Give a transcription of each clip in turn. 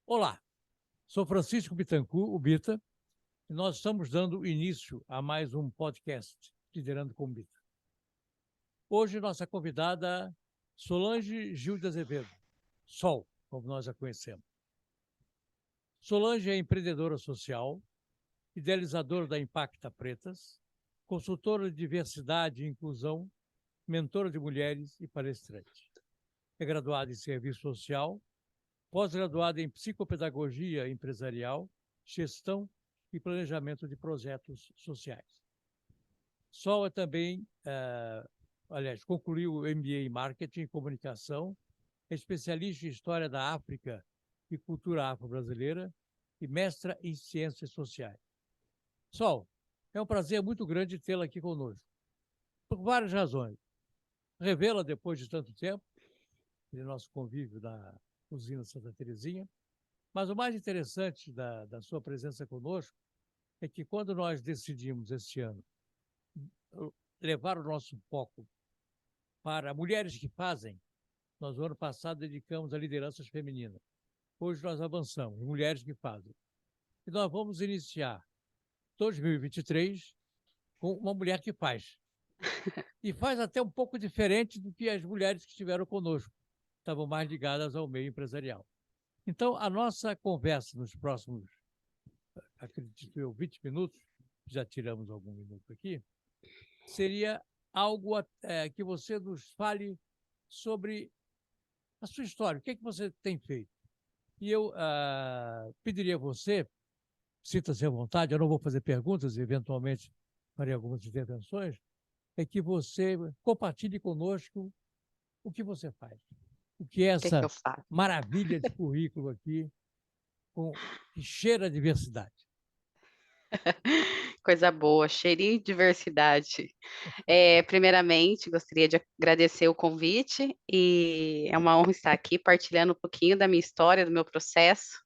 Olá, sou Francisco Bittencourt, o Bita, e nós estamos dando início a mais um podcast, Liderando com Bita. Hoje, nossa convidada, Solange Gil de Azevedo, Sol, como nós a conhecemos. Solange é empreendedora social, idealizadora da Impacta Pretas, consultora de diversidade e inclusão, mentora de mulheres e palestrante. É graduada em serviço social, pós-graduada em psicopedagogia empresarial, gestão e planejamento de projetos sociais. Sol é também, concluiu o MBA em Marketing e Comunicação, é especialista em História da África e Cultura Afro-Brasileira e mestra em Ciências Sociais. Sol, é um prazer muito grande tê-la aqui conosco, por várias razões. Revê-la depois de tanto tempo, no nosso convívio da usina Santa Terezinha, mas o mais interessante da sua presença conosco é que quando nós decidimos este ano levar o nosso foco para mulheres que fazem, nós no ano passado dedicamos a lideranças femininas. Hoje nós avançamos, mulheres que fazem. E nós vamos iniciar 2023 com uma mulher que faz. E faz até um pouco diferente do que as mulheres que estiveram conosco, estavam mais ligadas ao meio empresarial. Então, a nossa conversa nos próximos, acredito eu, 20 minutos, já tiramos algum minuto aqui, seria algo que você nos fale sobre a sua história, o que é que você tem feito. E eu pediria a você, sinta-se à vontade, eu não vou fazer perguntas, eventualmente farei algumas intervenções, é que você compartilhe conosco o que você faz. O que é que essa eu faço? maravilha de currículo aqui, que cheira a diversidade. Coisa boa, cheirinho de diversidade. Primeiramente, gostaria de agradecer o convite e é uma honra estar aqui partilhando um pouquinho da minha história, do meu processo,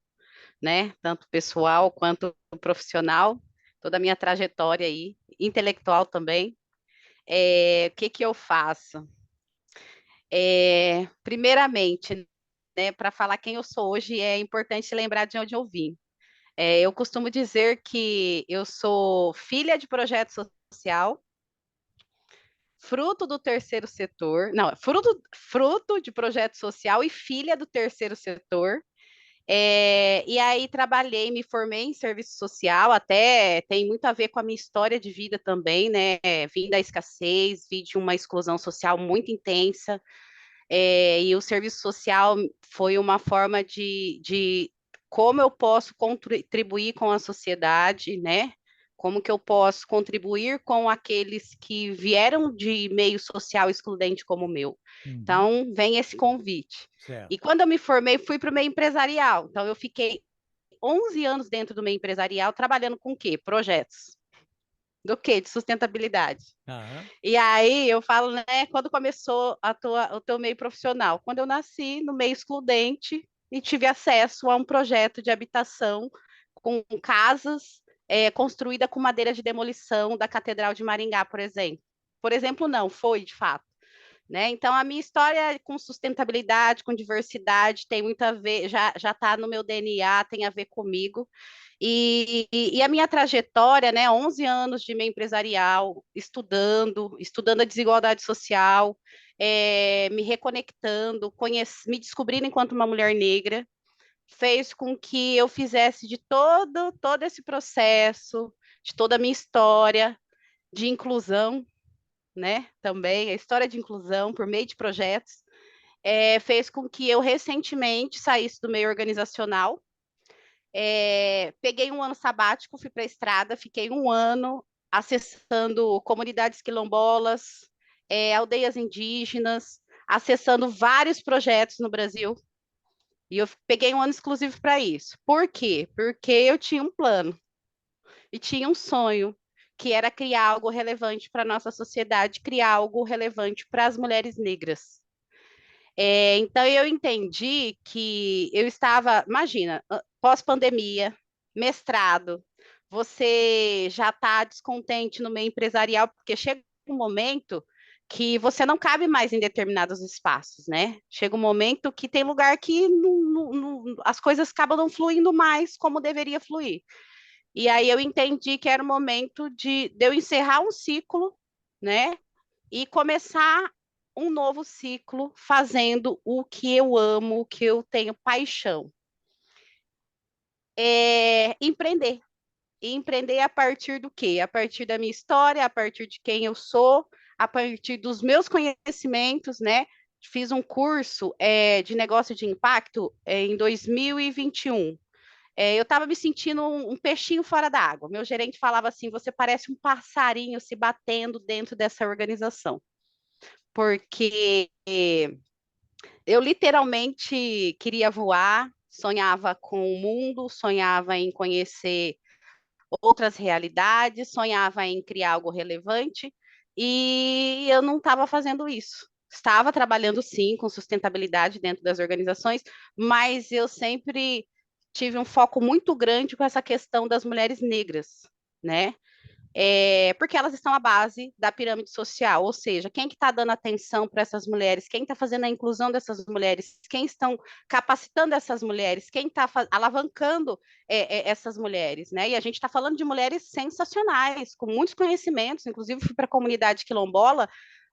né? Tanto pessoal quanto profissional, toda a minha trajetória aí, intelectual também. O que eu faço? Primeiramente, né, para falar quem eu sou hoje, é importante lembrar de onde eu vim. Eu costumo dizer que eu sou filha de projeto social, fruto do terceiro setor, não, fruto de projeto social e filha do terceiro setor. E aí trabalhei, me formei em serviço social, até tem muito a ver com a minha história de vida também, né? Vim da escassez, vim de uma exclusão social muito intensa, e o serviço social foi uma forma de como eu posso contribuir com a sociedade, né? Como que eu posso contribuir com aqueles que vieram de meio social excludente como o meu. Uhum. Então, vem esse convite. Certo. E quando eu me formei, fui para o meio empresarial. Então, eu fiquei 11 anos dentro do meio empresarial, trabalhando com o quê? Projetos. Do quê? De sustentabilidade. Aham. E aí eu falo, né, quando começou o teu meio profissional? Quando eu nasci no meio excludente e tive acesso a um projeto de habitação com casas construída com madeira de demolição da Catedral de Maringá, por exemplo. Por exemplo, não, foi de fato. Né? Então, a minha história com sustentabilidade, com diversidade, tem muito a ver, já está no meu DNA, tem a ver comigo. E a minha trajetória, né, 11 anos de meio empresarial, estudando a desigualdade social, me reconectando, me descobrindo enquanto uma mulher negra, fez com que eu fizesse de todo esse processo, de toda a minha história de inclusão, né, também, a história de inclusão por meio de projetos, fez com que eu recentemente saísse do meio organizacional, peguei um ano sabático, fui para a estrada, fiquei um ano acessando comunidades quilombolas, aldeias indígenas, acessando vários projetos no Brasil, e eu peguei um ano exclusivo para isso. Por quê? Porque eu tinha um plano e tinha um sonho, que era criar algo relevante para a nossa sociedade, criar algo relevante para as mulheres negras. Então, eu entendi que eu estava, imagina, pós-pandemia, mestrado, você já está descontente no meio empresarial, porque chega um momento que você não cabe mais em determinados espaços, né? Chega um momento que tem lugar que as coisas acabam não fluindo mais como deveria fluir. E aí eu entendi que era o momento de eu encerrar um ciclo, né? E começar um novo ciclo fazendo o que eu amo, o que eu tenho paixão. Empreender. E empreender a partir do quê? A partir da minha história, a partir de quem eu sou, a partir dos meus conhecimentos, né? Fiz um curso de negócio de impacto em 2021. Eu estava me sentindo um peixinho fora da água. Meu gerente falava assim: você parece um passarinho se batendo dentro dessa organização. Porque eu literalmente queria voar, sonhava com o mundo, sonhava em conhecer outras realidades, sonhava em criar algo relevante e eu não estava fazendo isso. Estava trabalhando sim com sustentabilidade dentro das organizações, mas eu sempre tive um foco muito grande com essa questão das mulheres negras, né? Porque elas estão à base da pirâmide social, ou seja, quem que está dando atenção para essas mulheres, quem está fazendo a inclusão dessas mulheres, quem estão capacitando essas mulheres, quem está alavancando essas mulheres, né? E a gente está falando de mulheres sensacionais, com muitos conhecimentos, inclusive fui para a comunidade quilombola,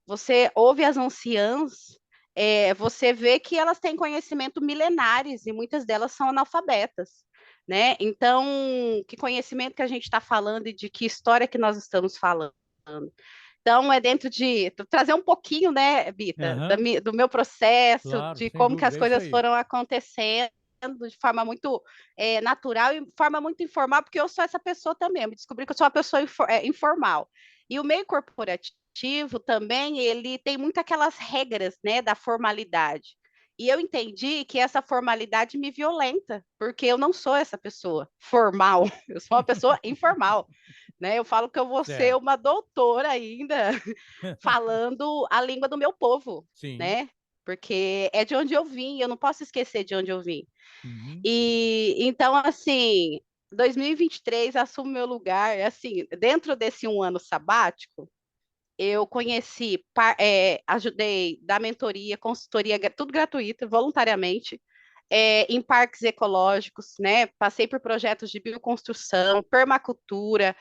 você ouve as anciãs, você vê que elas têm conhecimento milenares e muitas delas são analfabetas, né? Então, que conhecimento que a gente está falando e de que história que nós estamos falando? Então, é dentro de trazer um pouquinho, né, Bita, do meu processo, Claro, de sem como que as dúvida, é isso coisas aí. foram acontecendo de forma muito natural e forma muito informal, porque eu sou essa pessoa também. Eu me descobri que eu sou uma pessoa informal. E o meio corporativo também, ele tem muito aquelas regras, né, da formalidade. E eu entendi que essa formalidade me violenta, porque eu não sou essa pessoa formal, eu sou uma pessoa informal, né? Eu falo que eu vou ser Certo. uma doutora ainda, falando a língua do meu povo, Sim. né? Porque é de onde eu vim, eu não posso esquecer de onde eu vim. Uhum. E então, assim, 2023 assumo meu lugar, assim, dentro desse um ano sabático, eu conheci, ajudei, dar mentoria, consultoria, tudo gratuito, voluntariamente, em parques ecológicos, né? Passei por projetos de bioconstrução, permacultura,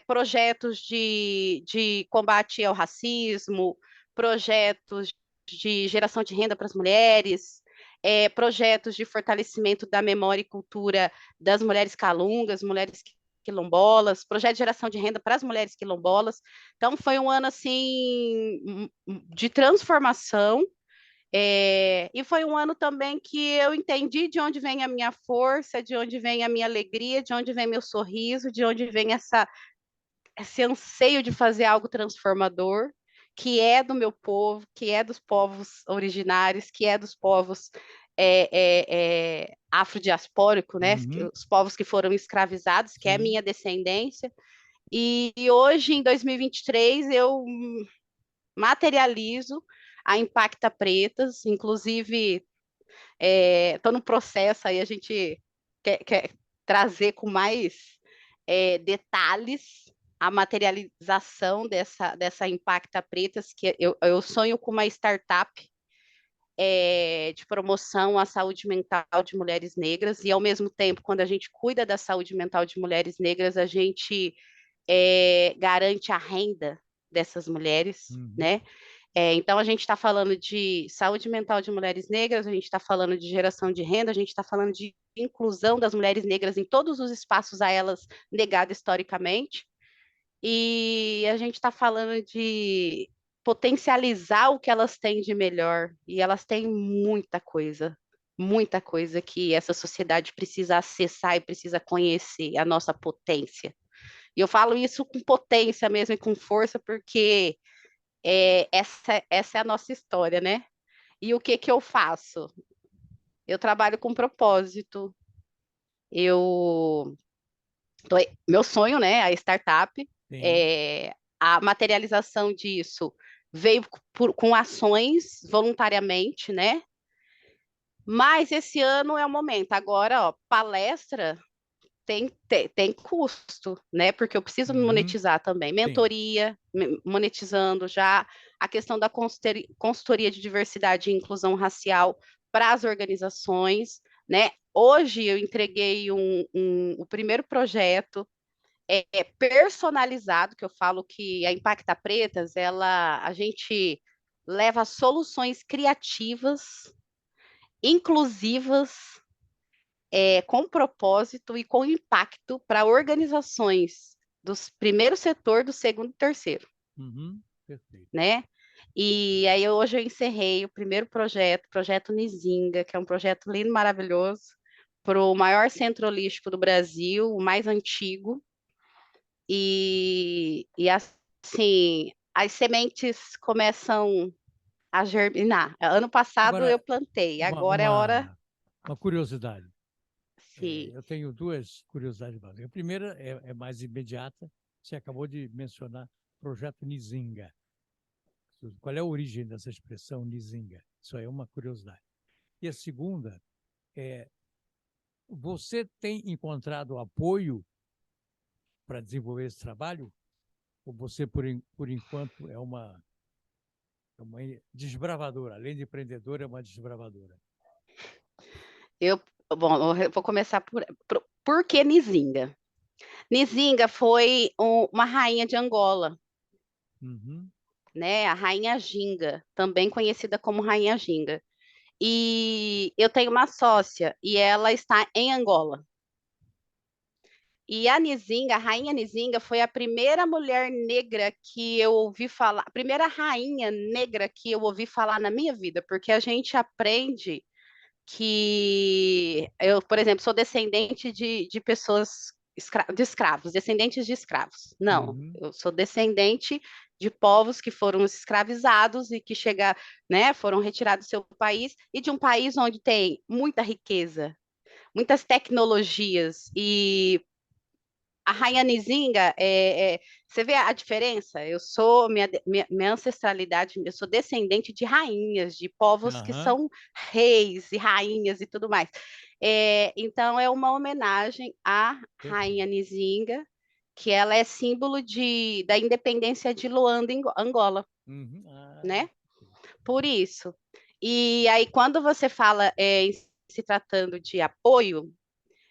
projetos de combate ao racismo, projetos de geração de renda para as mulheres, projetos de fortalecimento da memória e cultura das mulheres calungas, mulheres quilombolas, projeto de geração de renda para as mulheres quilombolas. Então, foi um ano, assim, de transformação, e foi um ano também que eu entendi de onde vem a minha força, de onde vem a minha alegria, de onde vem meu sorriso, de onde vem esse anseio de fazer algo transformador, que é do meu povo, que é dos povos originários, que é dos povos afrodiaspóricos, né? Uhum. Os povos que foram escravizados, que é Sim. minha descendência. E hoje, em 2023, eu materializo a Impacta Pretas, inclusive estou no processo aí, a gente quer trazer com mais detalhes a materialização dessa Impacta Pretas, que eu sonho com uma startup de promoção à saúde mental de mulheres negras, e ao mesmo tempo, quando a gente cuida da saúde mental de mulheres negras, a gente garante a renda dessas mulheres, Uhum. né? Então, a gente está falando de saúde mental de mulheres negras, a gente está falando de geração de renda, a gente está falando de inclusão das mulheres negras em todos os espaços a elas negados historicamente, e a gente está falando de potencializar o que elas têm de melhor, e elas têm muita coisa que essa sociedade precisa acessar e precisa conhecer, a nossa potência. E eu falo isso com potência mesmo e com força, porque essa é a nossa história, né? E o que que eu faço? Eu trabalho com propósito. Eu meu sonho, né? A startup, Sim. é, a materialização disso veio com ações voluntariamente, né? Mas esse ano é o momento. Agora, ó, palestra tem custo, né? Porque eu preciso me monetizar também. Mentoria, monetizando já a questão da consultoria de diversidade e inclusão racial para as organizações, né? Hoje eu entreguei o primeiro projeto personalizado, que eu falo que a Impacta Pretas, a gente leva soluções criativas, inclusivas, com propósito e com impacto para organizações do primeiro setor, do segundo e terceiro. Perfeito. Né? E aí hoje eu encerrei o primeiro projeto, o projeto Nizinga, que é um projeto lindo, maravilhoso, para o maior centro holístico do Brasil, o mais antigo. E assim, as sementes começam a germinar. Ano passado Agora, eu plantei, agora é hora. Uma curiosidade. Sim. Eu tenho duas curiosidades básicas. A primeira é mais imediata. Você acabou de mencionar o projeto Nizinga. Qual é a origem dessa expressão Nizinga? Isso aí é uma curiosidade. E a segunda é, você tem encontrado apoio para desenvolver esse trabalho? Ou você, por enquanto, é uma desbravadora? Além de empreendedora, é uma desbravadora? Bom, eu vou começar por que Nizinga? Nizinga foi uma rainha de Angola, né? A Rainha Ginga, também conhecida como Rainha Ginga. E eu tenho uma sócia e ela está em Angola. E a Nizinga, a Rainha Nizinga, foi a primeira mulher negra que eu ouvi falar, a primeira rainha negra que eu ouvi falar na minha vida, porque a gente aprende que eu, por exemplo, sou descendente de pessoas de escravos, descendentes de escravos. Não, eu sou descendente de povos que foram escravizados e que chegaram, né, foram retirados do seu país e de um país onde tem muita riqueza, muitas tecnologias e a Rainha Nizinga, você vê a diferença? Eu sou, minha ancestralidade, eu sou descendente de rainhas, de povos que são reis e rainhas e tudo mais. Então, é uma homenagem à Rainha Nizinga, que ela é símbolo da independência de Luanda, Angola, né? Por isso. E aí, quando você fala em se tratando de apoio,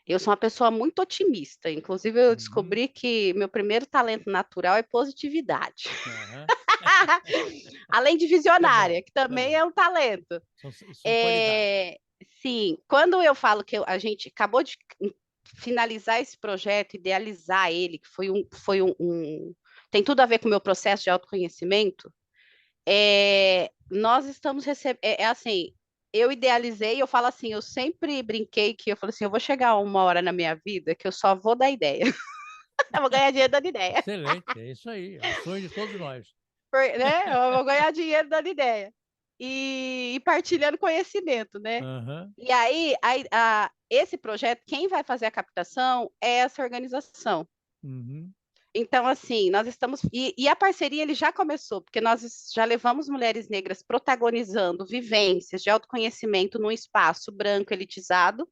eu sou uma pessoa muito otimista. Inclusive, eu descobri que meu primeiro talento natural é positividade. Além de visionária, que também é um talento. São qualidades. Sim, quando eu falo que a gente acabou de finalizar esse projeto, idealizar ele, que tem tudo a ver com o meu processo de autoconhecimento, nós estamos recebendo. Assim, eu idealizei, eu falo assim, eu sempre brinquei que eu falei assim, eu vou chegar uma hora na minha vida que eu só vou dar ideia. Eu vou ganhar dinheiro dando ideia. Excelente, é isso aí, é o sonho de todos nós. Né? Eu vou ganhar dinheiro dando ideia. E partilhando conhecimento, né? E aí, esse projeto, quem vai fazer a captação é essa organização. Então, assim, nós estamos. E a parceria ele já começou, porque nós já levamos mulheres negras protagonizando vivências de autoconhecimento num espaço branco elitizado,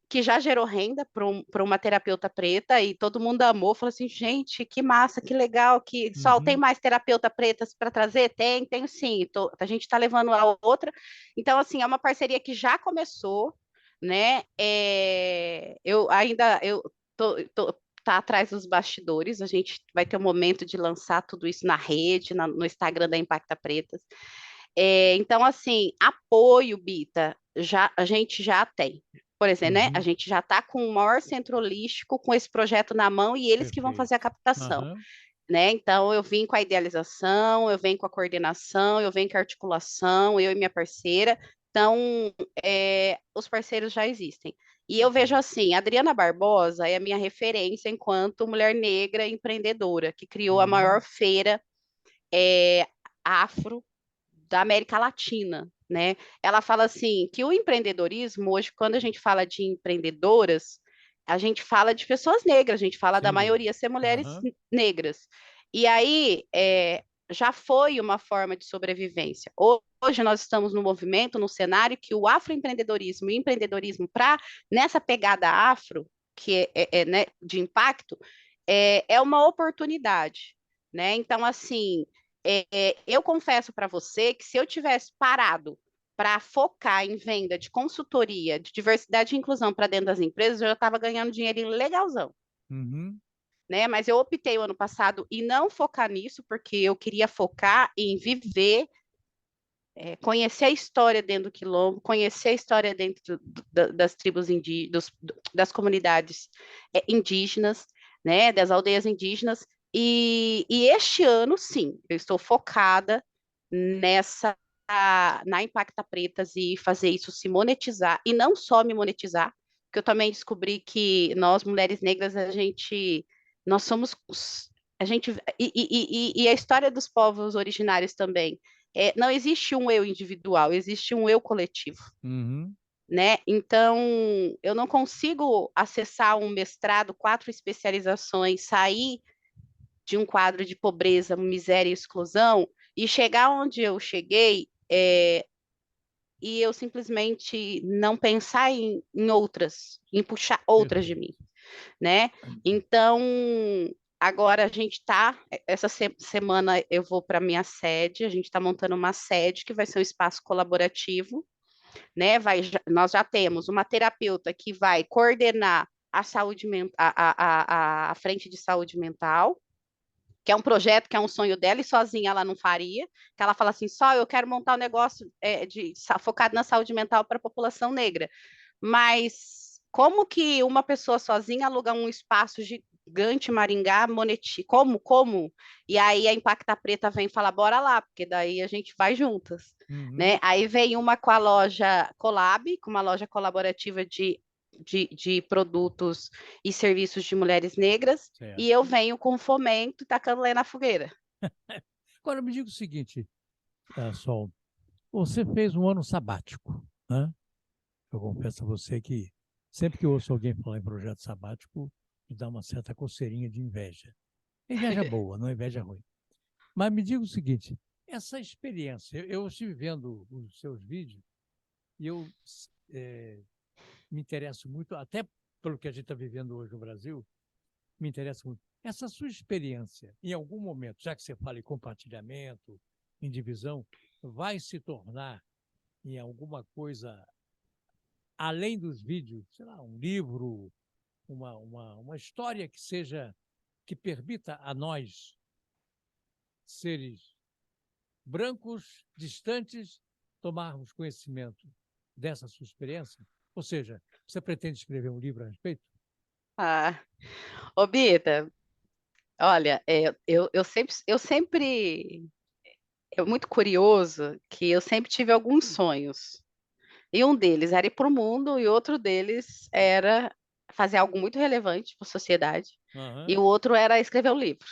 que já gerou renda para uma terapeuta preta, e todo mundo amou, falou assim, gente, que massa, que legal, que Sol, tem mais terapeuta pretas para trazer? Tenho sim, a gente está levando a outra. Então, assim, é uma parceria que já começou, né? Eu tá atrás dos bastidores, a gente vai ter um momento de lançar tudo isso na rede, no Instagram da Impacta Pretas. Então, assim, apoio, Bita, a gente já tem. Por exemplo, né? A gente já está com o maior centro holístico com esse projeto na mão e eles que vão fazer a captação. Né? Então, eu vim com a idealização, eu venho com a coordenação, eu venho com a articulação, eu e minha parceira. Então, os parceiros já existem. E eu vejo assim, a Adriana Barbosa é a minha referência enquanto mulher negra empreendedora, que criou a maior feira afro da América Latina, né? Ela fala assim que o empreendedorismo hoje, quando a gente fala de empreendedoras, a gente fala de pessoas negras, a gente fala da maioria ser mulheres negras. E aí já foi uma forma de sobrevivência. Hoje hoje nós estamos no movimento, no cenário que o afroempreendedorismo e o empreendedorismo nessa pegada afro, que né, de impacto, é uma oportunidade, né? Então, assim, eu confesso para você que se eu tivesse parado para focar em venda de consultoria, de diversidade e inclusão para dentro das empresas, eu já estava ganhando dinheirinho legalzão. Uhum. Né? Mas eu optei o ano passado em não focar nisso, porque eu queria focar em viver, conhecer a história dentro do Quilombo, conhecer a história dentro das tribos indígenas, das comunidades indígenas, né? Das aldeias indígenas. E este ano, sim, eu estou focada na Impacta Pretas e fazer isso se monetizar, e não só me monetizar, porque eu também descobri que nós, mulheres negras, nós somos, a gente, e a história dos povos originários também, não existe um eu individual, existe um eu coletivo. Uhum. Né? Então, eu não consigo acessar um mestrado, 4 especializações, sair de um quadro de pobreza, miséria e exclusão e chegar onde eu cheguei e eu simplesmente não pensar em outras, em puxar outras de Perfeito. mim, né? Então, agora a gente está, essa semana eu vou para minha sede, a gente está montando uma sede que vai ser um espaço colaborativo, né? Nós já temos uma terapeuta que vai coordenar a saúde a frente de saúde mental, que é um projeto, que é um sonho dela, e sozinha ela não faria, que ela fala assim, só eu quero montar um negócio focado na saúde mental para a população negra. Mas como que uma pessoa sozinha aluga um espaço gigante em Maringá, como? E aí a Impacta Preta vem falar, bora lá, porque daí a gente vai juntas. Uhum. Né? Aí vem uma com a loja Colab, com uma loja colaborativa de produtos e serviços de mulheres negras, Certo. e eu venho com fomento e tacando lenha na fogueira. Agora me diga o seguinte, Sol, você fez um ano sabático, né? Eu confesso a você que sempre que eu ouço alguém falar em projeto sabático, me dá uma certa coceirinha de inveja. Inveja boa, não inveja ruim. Mas me diga o seguinte, essa experiência, eu estive vendo os seus vídeos e eu me interesso muito, até pelo que a gente está vivendo hoje no Brasil, me interessa muito. Essa sua experiência, em algum momento, já que você fala em compartilhamento, em divisão, vai se tornar em alguma coisa além dos vídeos, sei lá, um livro, uma história que seja, que permita a nós, seres brancos, distantes, tomarmos conhecimento dessa sua experiência? Ou seja, você pretende escrever um livro a respeito? Ah, ô Bita, olha, é muito curioso que eu sempre tive alguns sonhos. E um deles era ir para o mundo, e outro deles era fazer algo muito relevante para a sociedade. E Aham. o outro era escrever um livro.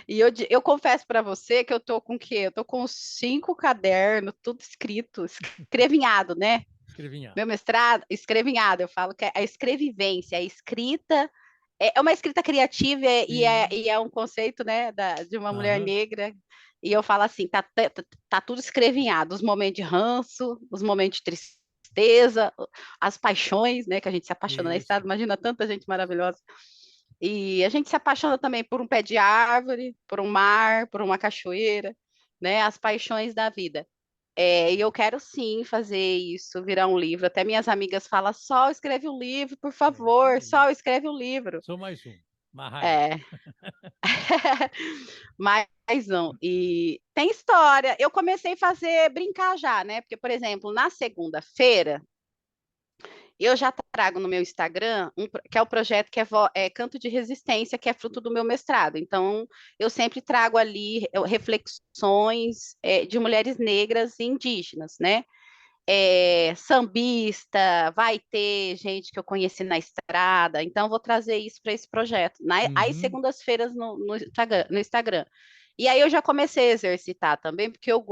E eu confesso para você que eu tô com o quê? Eu tô com 5 cadernos, tudo escrito, escrevinhado, né? Escrevinhar. Meu mestrado, escrevinhado, eu falo que é a escrevivência, a escrita, é uma escrita criativa Sim. e é um conceito, né, de uma mulher Aham. negra. E eu falo assim, tá tudo escrevinhado, os momentos de ranço, os momentos de tristeza, as paixões, né, que a gente se apaixona na Isso. estrada, imagina tanta gente maravilhosa. E a gente se apaixona também por um pé de árvore, por um mar, por uma cachoeira, né, as paixões da vida. E eu quero sim fazer isso, virar um livro. Até minhas amigas falam, Sol, escreve um livro, por É isso favor, aí. Sol, escreve um livro. Sou mais um. Marraia. É, mais um. E tem história. Eu comecei a fazer, brincar já, né? Porque, por exemplo, na segunda-feira, eu já trago no meu Instagram, que é o projeto que é Canto de Resistência, que é fruto do meu mestrado. Então, eu sempre trago ali reflexões de mulheres negras e indígenas, né? Sambista, vai ter gente que eu conheci na estrada, então vou trazer isso para esse projeto, às Uhum. segundas-feiras no Instagram. E aí eu já comecei a exercitar também, porque eu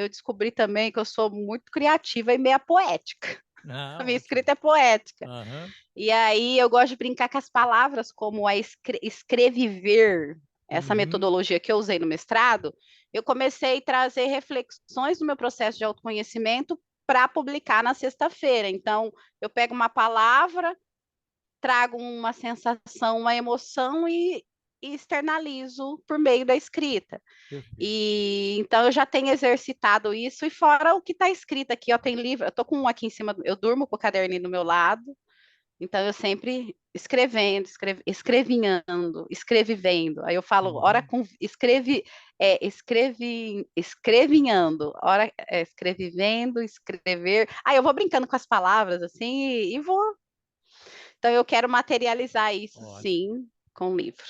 descobri também que eu sou muito criativa e meia poética. Ah, A minha ótimo. escrita é poética. Aham. E aí eu gosto de brincar com as palavras, como a escreviver, essa Uhum. metodologia que eu usei no mestrado, eu comecei a trazer reflexões do meu processo de autoconhecimento para publicar na sexta-feira. Então, eu pego uma palavra, trago uma sensação, uma emoção e externalizo por meio da escrita. Perfeito. E então eu já tenho exercitado isso, e fora o que está escrito aqui, ó, tem livro, eu tô com um aqui em cima, eu durmo com o caderninho do meu lado, então eu sempre escrevendo, escrevinhando, escrevivendo. Aí eu falo, hora com escrevinhando, hora escrevivendo, escrever. Aí eu vou brincando com as palavras assim e vou. Então eu quero materializar isso, Ótimo. sim, com o livro.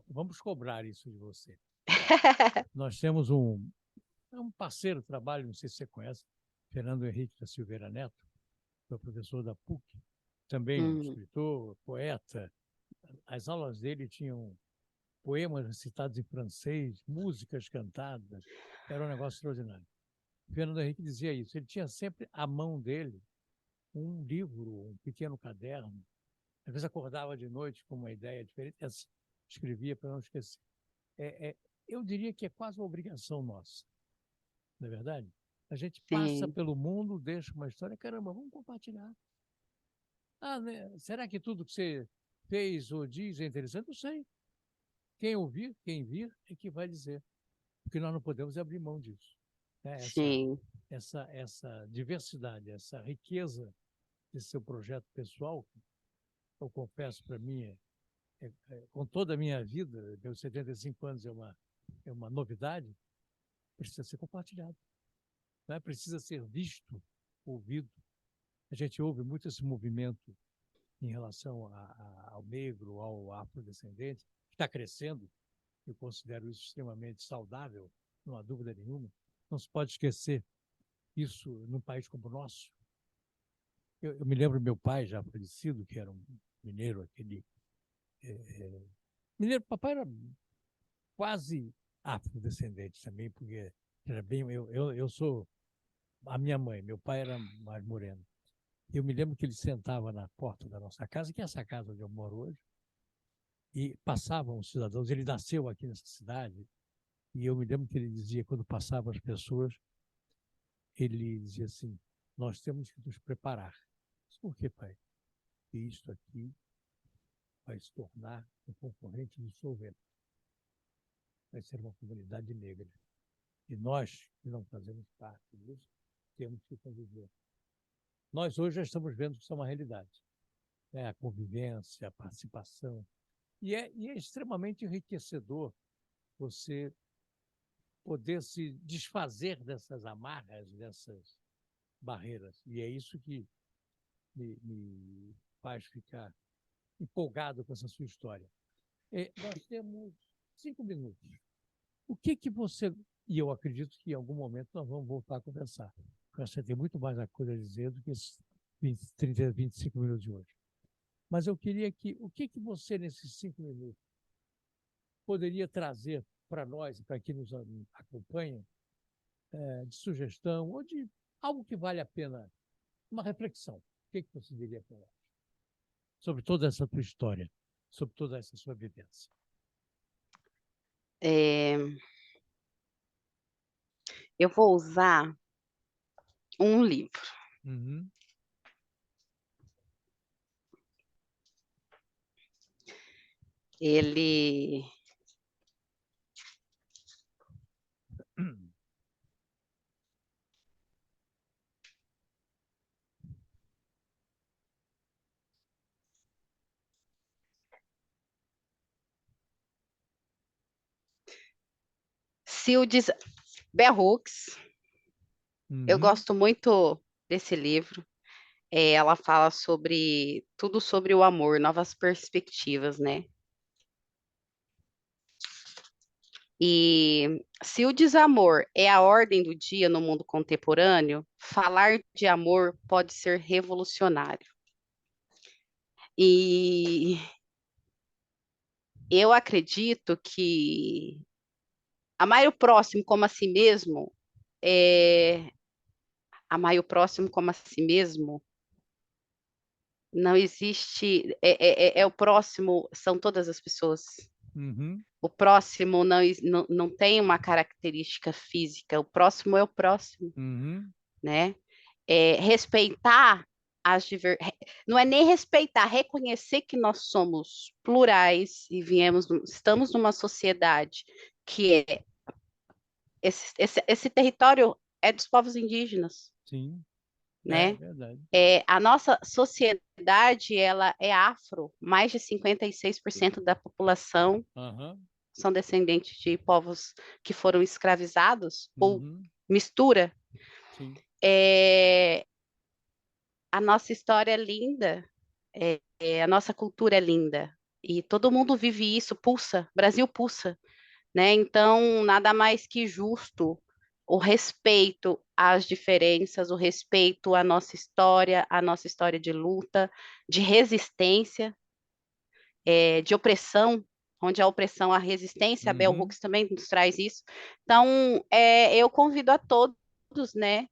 Vamos cobrar isso de você. Nós temos um parceiro de trabalho, não sei se você conhece, Fernando Henrique da Silveira Neto, que é professor da PUC, também um escritor, poeta. As aulas dele tinham poemas recitados em francês, músicas cantadas, era um negócio extraordinário. Fernando Henrique dizia isso, ele tinha sempre à mão dele um livro, um pequeno caderno, às vezes acordava de noite com uma ideia diferente, escrevia para não esquecer. Eu diria que é quase uma obrigação nossa, não é verdade? A gente passa pelo mundo, deixa uma história, caramba, vamos compartilhar. Né? Será que tudo que você fez ou diz é interessante? Não sei. Quem ouvir, quem vir, é que vai dizer. Porque nós não podemos abrir mão disso. Né? Essa diversidade, essa riqueza desse seu projeto pessoal, eu confesso para mim, com toda a minha vida, meus 75 anos é uma novidade, precisa ser compartilhado. Né? Precisa ser visto, ouvido. A gente ouve muito esse movimento em relação ao negro, ao afrodescendente, que está crescendo. Eu considero isso extremamente saudável, não há dúvida nenhuma. Não se pode esquecer isso num país como o nosso. Eu me lembro do meu pai, já falecido, que era um mineiro, mineiro, papai era quase afrodescendente também, porque era bem. Eu sou a minha mãe, meu pai era mais moreno. Eu me lembro que ele sentava na porta da nossa casa, que é essa casa onde eu moro hoje, e passavam os cidadãos. Ele nasceu aqui nessa cidade, e eu me lembro que ele dizia, quando passavam as pessoas, ele dizia assim: nós temos que nos preparar. Por que, pai? E isto aqui vai se tornar um concorrente dissolvente. Vai ser uma comunidade negra. E nós, que não fazemos parte disso, temos que conviver. Nós hoje já estamos vendo que isso é uma realidade. Né? A convivência, a participação. E é extremamente enriquecedor você poder se desfazer dessas amarras, dessas barreiras. E é isso que me faz ficar empolgado com essa sua história. Nós temos 5 minutos. O que você... E eu acredito que em algum momento nós vamos voltar a conversar. Porque você tem muito mais a coisa a dizer do que esses 30, 25 minutos de hoje. Mas eu queria que... O que você, nesses 5 minutos, poderia trazer para nós, para quem nos acompanha, de sugestão ou de algo que vale a pena, uma reflexão? O que você diria para nós? Sobre toda essa tua história, sobre toda essa sua vivência. Eu vou usar um livro. Ele... Bell Hooks. Eu gosto muito desse livro. Ela fala sobre tudo sobre o amor, novas perspectivas, né? E se o desamor é a ordem do dia no mundo contemporâneo, falar de amor pode ser revolucionário. E eu acredito que amar o próximo como a si mesmo amar o próximo como a si mesmo não existe, o próximo, são todas as pessoas. O próximo não tem uma característica física, o próximo é o próximo, Uhum. né? Respeitar as diver... não é nem respeitar, reconhecer que nós somos plurais e estamos numa sociedade que esse território é dos povos indígenas, Sim, é né? verdade. A nossa sociedade, ela é afro, mais de 56% da população Aham. são descendentes de povos que foram escravizados ou Uhum. mistura. Sim. É, a nossa história é linda, a nossa cultura é linda e todo mundo vive isso, pulsa, Brasil pulsa, né? Então, nada mais que justo o respeito às diferenças, o respeito à nossa história de luta, de resistência, de opressão, onde a opressão, a resistência, a Bell Uhum. Hooks também nos traz isso. Então, eu convido a todos, né?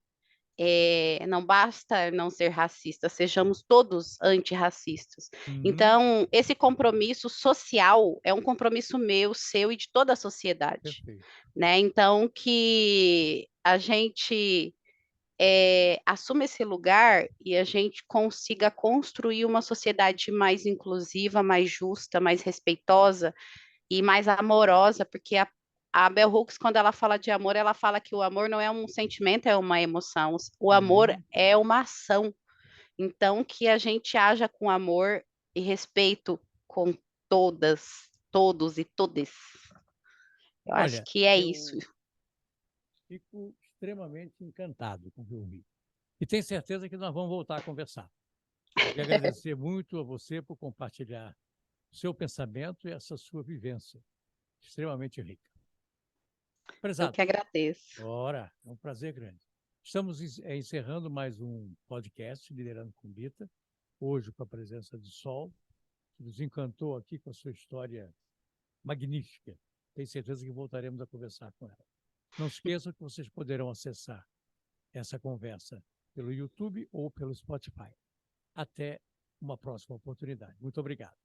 Não basta não ser racista, sejamos todos antirracistas. Uhum. Então, esse compromisso social é um compromisso meu, seu e de toda a sociedade, Perfeito. né? Então, que a gente assuma esse lugar e a gente consiga construir uma sociedade mais inclusiva, mais justa, mais respeitosa e mais amorosa, porque a Bell Hooks, quando ela fala de amor, ela fala que o amor não é um sentimento, é uma emoção. O amor Uhum. é uma ação. Então, que a gente haja com amor e respeito com todos e todes. Eu acho Olha, que é isso. eu fico extremamente encantado com o que eu vi. E tenho certeza que nós vamos voltar a conversar. Queria agradecer muito a você por compartilhar o seu pensamento e essa sua vivência extremamente rica. Eu que Prezados, agradeço. ora, é um prazer grande. Estamos encerrando mais um podcast Liderando com Bita, hoje com a presença de Sol, que nos encantou aqui com a sua história magnífica. Tenho certeza que voltaremos a conversar com ela. Não esqueçam que vocês poderão acessar essa conversa pelo YouTube ou pelo Spotify. Até uma próxima oportunidade. Muito obrigado.